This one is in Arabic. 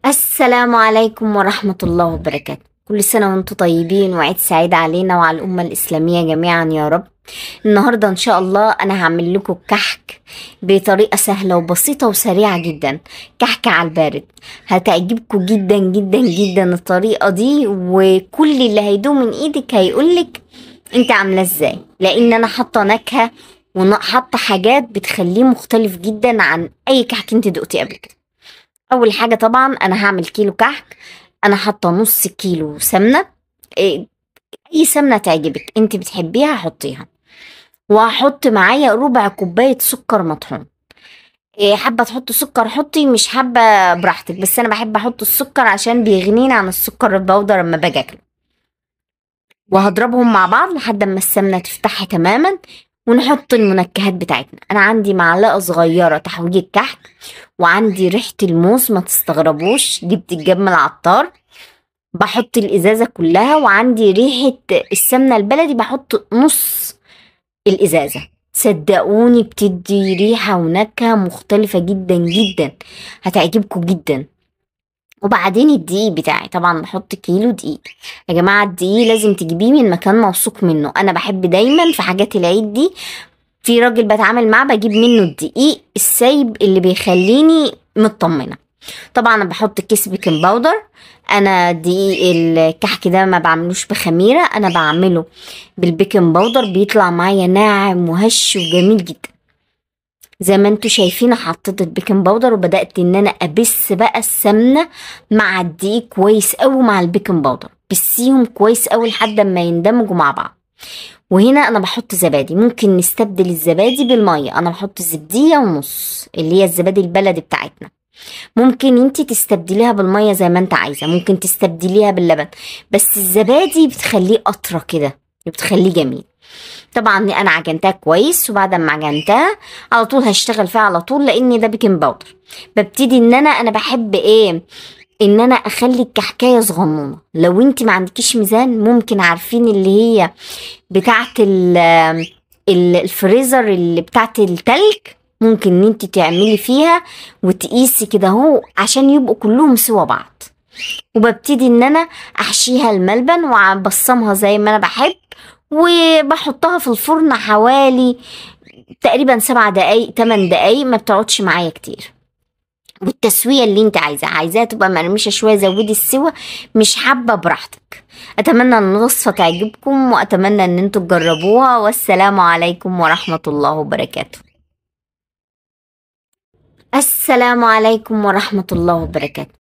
السلام عليكم ورحمة الله وبركاته. كل سنة وانتم طيبين وعيد سعيد علينا وعلى الأمة الإسلامية جميعا يا رب. النهاردة إن شاء الله أنا هعمل لكم كحك بطريقة سهلة وبسيطة وسريعة جدا. كحك على البارد، هتعجبكم جدا جدا جدا الطريقة دي، وكل اللي هيدوه من إيدك هيقولك انت عاملة ازاي، لأن أنا حاطة نكهة وحاطة حاجات بتخليه مختلف جدا عن أي كحك انت دقتيه قبل كده. اول حاجه طبعا انا هعمل كيلو كحك. انا حاطه نص كيلو سمنه. إيه، اي سمنه تعجبك انت بتحبيها حطيها. وهحط معايا ربع كوبايه سكر مطحون. حابه تحطي سكر حطي، مش حابه براحتك، بس انا بحب احط السكر عشان بيغنيني عن السكر البودر لما باجي اكله. وهضربهم مع بعض لحد ما السمنه تفتح تماما، ونحط المنكهات بتاعتنا. انا عندي معلقه صغيره تحويج الكحك، وعندي ريحه الموز ما تستغربوش دي بتتجاب من العطار. بحط الازازه كلها، وعندي ريحه السمنه البلدي بحط نص الازازه. صدقوني بتدي ريحه ونكهه مختلفه جدا جدا، هتعجبكم جدا. وبعدين الدقيق بتاعي طبعا بحط كيلو دقيق. يا جماعه الدقيق لازم تجيبيه من مكان موثوق منه. انا بحب دايما في حاجات العيد دي في راجل بتعامل معاه بجيب منه الدقيق السايب اللي بيخليني مطمنه. طبعا انا بحط كيس بيكنج باودر. انا دقيق الكحك ده ما بعملوش بخميره، انا بعمله بالبيكنج باودر، بيطلع معايا ناعم وهش وجميل جدا. زي ما انتوا شايفين حطيت البيكنج باودر، وبدات ان انا ابس بقى السمنه مع الدقيق كويس قوي مع البيكنج باودر، بسيهم كويس قوي لحد ما يندمجوا مع بعض. وهنا انا بحط زبادي، ممكن نستبدل الزبادي بالميه. انا بحط زبديه ونص اللي هي الزبادي البلدي بتاعتنا. ممكن انتي تستبدليها بالميه زي ما انت عايزه، ممكن تستبدليها باللبن، بس الزبادي بتخليه اطرى كده، بتخليه جميل. طبعا انا عجنتها كويس، وبعد ما عجنتها على طول هشتغل فيها على طول، لان ده بيكنج باودر. ببتدي ان انا بحب ايه، ان انا اخلي الكحكايه صغنونه. لو انت ما عندكيش ميزان، ممكن عارفين اللي هي بتاعه الفريزر اللي بتاعه التلج، ممكن ان انت تعملي فيها وتقيسي كده اهو عشان يبقوا كلهم سوا بعض. وببتدي ان انا احشيها الملبن وابصمها زي ما انا بحب، وبحطها في الفرن حوالي تقريبا 7 دقايق 8 دقايق، ما بتقعدش معايا كتير. والتسوية اللي انت عايزاها تبقى مرمشة شوية، زودي السوا، مش حابة براحتك. اتمنى ان الوصفة تعجبكم، واتمنى ان انتوا تجربوها. والسلام عليكم ورحمة الله وبركاته. السلام عليكم ورحمة الله وبركاته.